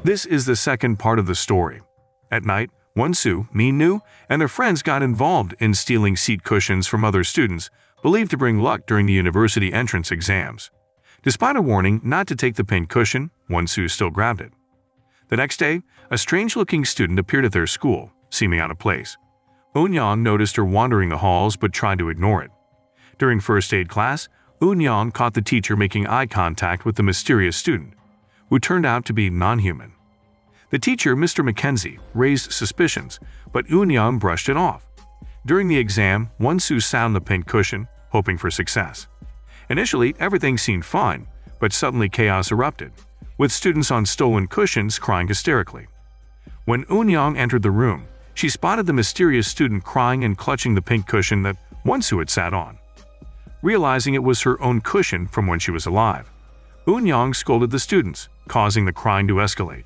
This is the second part of the story. At night, Won-soo, Min-nu, and their friends got involved in stealing seat cushions from other students, believed to bring luck during the university entrance exams. Despite a warning not to take the pink cushion, Won-soo still grabbed it. The next day, a strange-looking student appeared at their school, seeming out of place. Eun-young noticed her wandering the halls but tried to ignore it. During first aid class, Eun-young caught the teacher making eye contact with the mysterious student, who turned out to be non-human. The teacher, Mr. Mackenzie, raised suspicions, but Eun-young brushed it off. During the exam, Won-soo sat on the pink cushion, hoping for success. Initially, everything seemed fine, but suddenly chaos erupted, with students on stolen cushions crying hysterically. When Eun-young entered the room, she spotted the mysterious student crying and clutching the pink cushion that Won-soo had sat on. Realizing it was her own cushion from when she was alive, Eun-young scolded the students, causing the crying to escalate.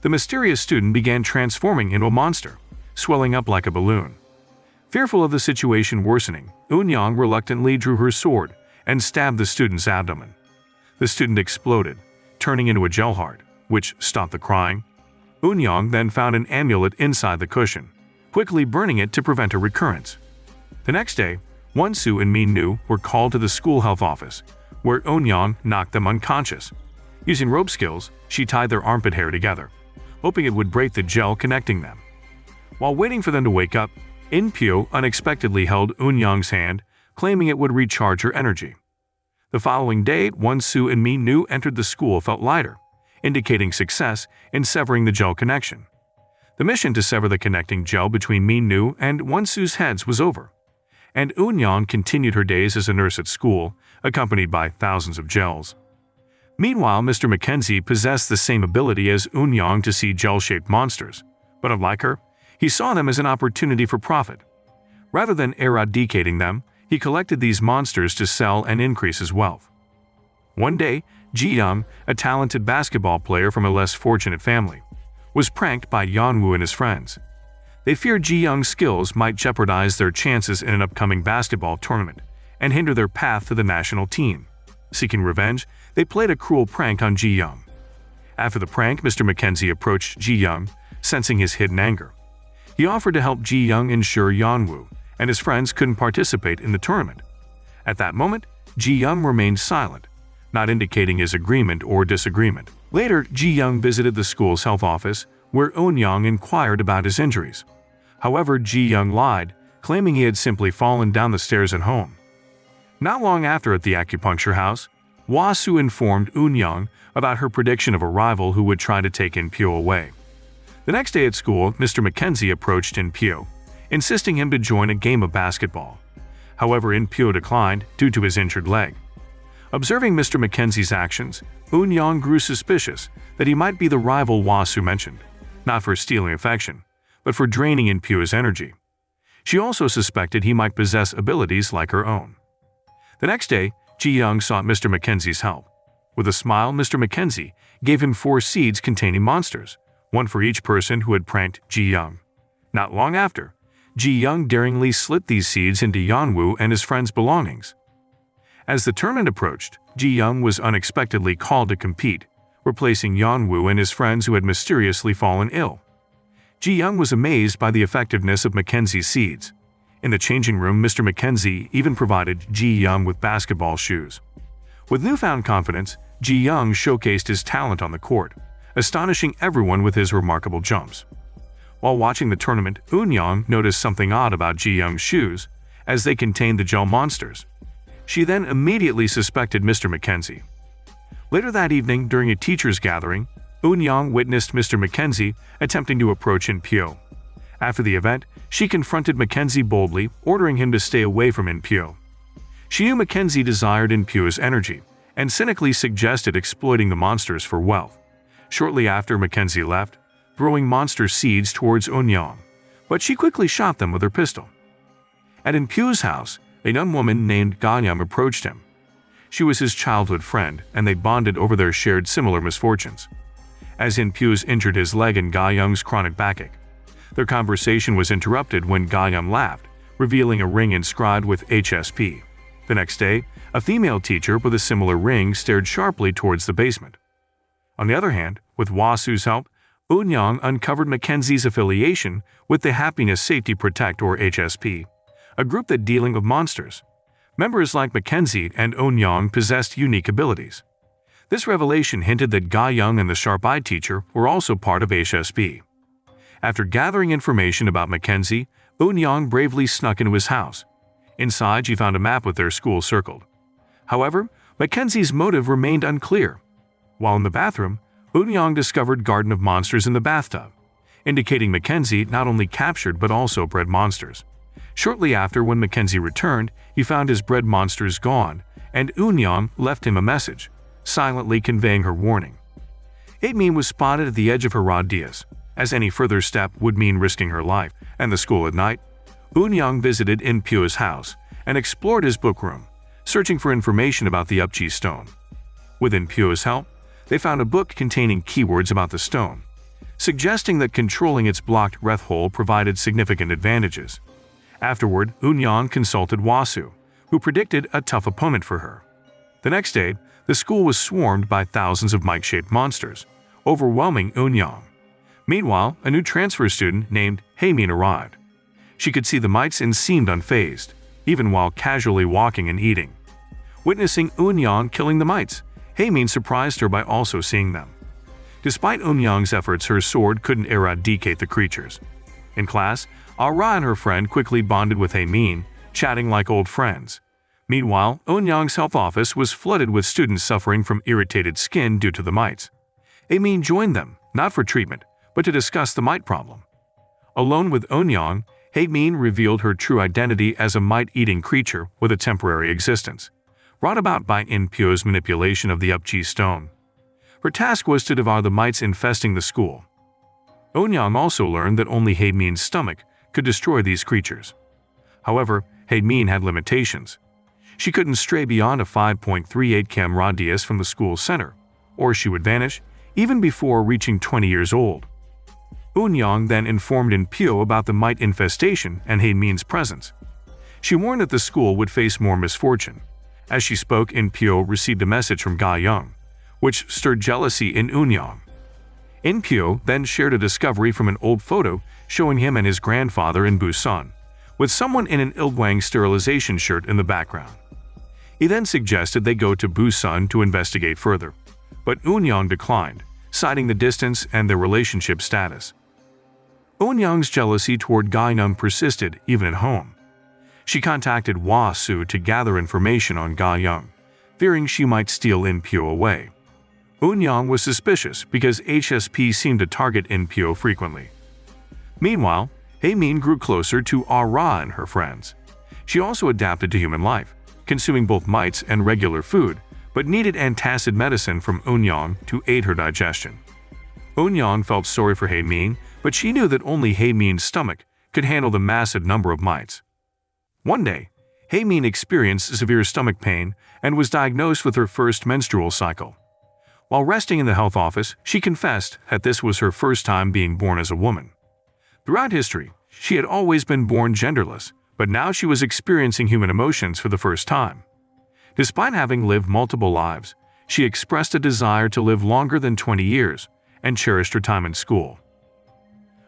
The mysterious student began transforming into a monster, swelling up like a balloon. Fearful of the situation worsening, Eun-young reluctantly drew her sword and stabbed the student's abdomen. The student exploded, turning into a gel heart, which stopped the crying. Eun-young then found an amulet inside the cushion, quickly burning it to prevent a recurrence. The next day, Won-soo and Min-nu were called to the school health office, where Eun-young knocked them unconscious. Using rope skills, she tied their armpit hair together, hoping it would break the gel connecting them. While waiting for them to wake up, In-pyo unexpectedly held Eun-young's hand, claiming it would recharge her energy. The following day, Won-soo and Min-nu entered the school felt lighter, indicating success in severing the gel connection. The mission to sever the connecting gel between Min-nu and Won-soo's heads was over, and Eun-young continued her days as a nurse at school, accompanied by thousands of gels. Meanwhile, Mr. Mackenzie possessed the same ability as Eun-young to see gel-shaped monsters, but unlike her, he saw them as an opportunity for profit. Rather than eradicating them, he collected these monsters to sell and increase his wealth. One day, Ji-young, a talented basketball player from a less fortunate family, was pranked by Yeon-woo and his friends. They feared Ji-young's skills might jeopardize their chances in an upcoming basketball tournament and hinder their path to the national team. Seeking revenge, they played a cruel prank on Ji-young. After the prank, Mr. Mackenzie approached Ji-young, sensing his hidden anger. He offered to help Ji-young ensure Yeon-woo and his friends couldn't participate in the tournament. At that moment, Ji-young remained silent, not indicating his agreement or disagreement. Later, Ji-young visited the school's health office, where Eun-young inquired about his injuries. However, Ji-young lied, claiming he had simply fallen down the stairs at home. Not long after at the acupuncture house, Won-soo informed Eun-young about her prediction of a rival who would try to take In-pyo away. The next day at school, Mr. Mackenzie approached In-pyo, insisting him to join a game of basketball. However, In-pyo declined due to his injured leg. Observing Mr. Mackenzie's actions, Eun-young grew suspicious that he might be the rival Won-soo mentioned, not for stealing affection, but for draining In-pyo's energy. She also suspected he might possess abilities like her own. The next day, Ji-young sought Mr. Mackenzie's help. With a smile, Mr. Mackenzie gave him 4 seeds containing monsters, one for each person who had pranked Ji-young. Not long after, Ji-young daringly slit these seeds into Yeon-woo and his friends' belongings. As the tournament approached, Ji-young was unexpectedly called to compete, replacing Yeon-woo and his friends who had mysteriously fallen ill. Ji-young was amazed by the effectiveness of Mackenzie's seeds. In the changing room, Mr. Mackenzie even provided Ji-young with basketball shoes. With newfound confidence, Ji-young showcased his talent on the court, astonishing everyone with his remarkable jumps. While watching the tournament, Eun-young noticed something odd about Ji-young's shoes, as they contained the gel monsters. She then immediately suspected Mr. Mackenzie. Later that evening, during a teacher's gathering, Eun-young witnessed Mr. Mackenzie attempting to approach In-pyo. After the event, she confronted Mackenzie boldly, ordering him to stay away from In-pyo. She knew Mackenzie desired In-pyo's energy, and cynically suggested exploiting the monsters for wealth. Shortly after, Mackenzie left, throwing monster seeds towards Eun-young, but she quickly shot them with her pistol. At In-pyo's house, a young woman named Ga-young approached him. She was his childhood friend, and they bonded over their shared similar misfortunes. As In-pyo's injured his leg and Ga-young's chronic backache, their conversation was interrupted when Ga-young laughed, revealing a ring inscribed with HSP. The next day, a female teacher with a similar ring stared sharply towards the basement. On the other hand, With Wasu's help, Eun-young uncovered Mackenzie's affiliation with the Happiness Safety Protect or HSP, a group that dealing with monsters. Members like Mackenzie and Eun-young possessed unique abilities. This revelation hinted that Ga-young and the sharp-eyed teacher were also part of HSP. After gathering information about Mackenzie, Eun-young bravely snuck into his house. Inside, she found a map with their school circled. However, Mackenzie's motive remained unclear. While in the bathroom, Eun-young discovered Garden of Monsters in the bathtub, indicating Mackenzie not only captured but also bred monsters. Shortly after, when Mackenzie returned, he found his bred monsters gone, and Eun-young left him a message, silently conveying her warning. Haine was spotted at the edge of her radius, as any further step would mean risking her life, and the school at night. Eun-young visited In-pyo's house and explored his book room, searching for information about the Upchi stone. With In-pyo's help, they found a book containing keywords about the stone, suggesting that controlling its blocked breath hole provided significant advantages. Afterward, Eun-young consulted Wasu, who predicted a tough opponent for her. The next day, the school was swarmed by thousands of mic-shaped monsters, overwhelming Eun-young. Meanwhile, a new transfer student named Haine arrived. She could see the mites and seemed unfazed, even while casually walking and eating. Witnessing Eun-young killing the mites, Haine surprised her by also seeing them. Despite Eun-young's efforts, her sword couldn't eradicate the creatures. In class, Ara and her friend quickly bonded with Haine, chatting like old friends. Meanwhile, Eun-young's health office was flooded with students suffering from irritated skin due to the mites. Haine joined them, not for treatment, but to discuss the mite problem. Alone with Eun-young, Haine revealed her true identity as a mite-eating creature with a temporary existence, brought about by In-pyo's manipulation of the Upchi stone. Her task was to devour the mites infesting the school. Eun-young also learned that only Haine's stomach could destroy these creatures. However, Haine had limitations. She couldn't stray beyond a 5.38 km radius from the school's center, or she would vanish, even before reaching 20 years old. Eun-young then informed In-pyo about the mite infestation and Haine's presence. She warned that the school would face more misfortune. As she spoke, In-pyo received a message from Ga-young, which stirred jealousy in Eun-young. In-pyo then shared a discovery from an old photo showing him and his grandfather in Busan, with someone in an Ilgwang sterilization shirt in the background. He then suggested they go to Busan to investigate further, but Eun-young declined, citing the distance and their relationship status. Eun-young's jealousy toward Ga-young persisted even at home. She contacted Wasu to gather information on Ga-young, fearing she might steal In-pyo away. Eun-young was suspicious because HSP seemed to target In-pyo frequently. Meanwhile, Haine grew closer to Ara and her friends. She also adapted to human life, consuming both mites and regular food, but needed antacid medicine from Eun-young to aid her digestion. Eun-young felt sorry for Haine, but she knew that only Haine's stomach could handle the massive number of mites. One day, Haine experienced severe stomach pain and was diagnosed with her first menstrual cycle. While resting in the health office, she confessed that this was her first time being born as a woman. Throughout history, she had always been born genderless, but now she was experiencing human emotions for the first time. Despite having lived multiple lives, she expressed a desire to live longer than 20 years and cherished her time in school.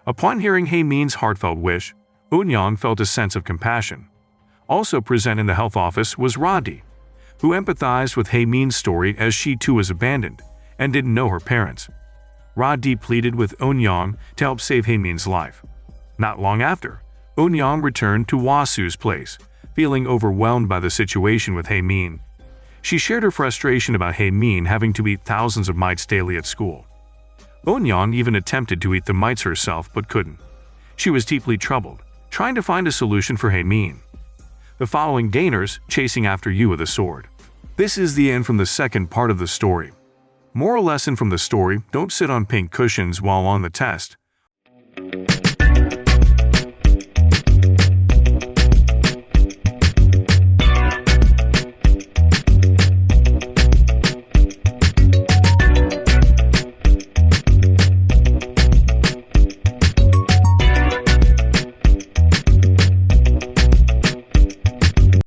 Upon hearing Haine's heartfelt wish, Eun-young felt a sense of compassion. Also present in the health office was Ra-di, who empathized with Haine's story as she too was abandoned and didn't know her parents. Ra-di pleaded with Eun-young to help save Haine's life. Not long after, Eun-young returned to Wasu's place, feeling overwhelmed by the situation with Haine. She shared her frustration about Haine having to eat thousands of mites daily at school. Eun-young even attempted to eat the mites herself but couldn't. She was deeply troubled, trying to find a solution for Haine. The following gainers chasing after you with a sword. This is the end from the second part of the story. Moral lesson from the story: don't sit on pink cushions while on the test.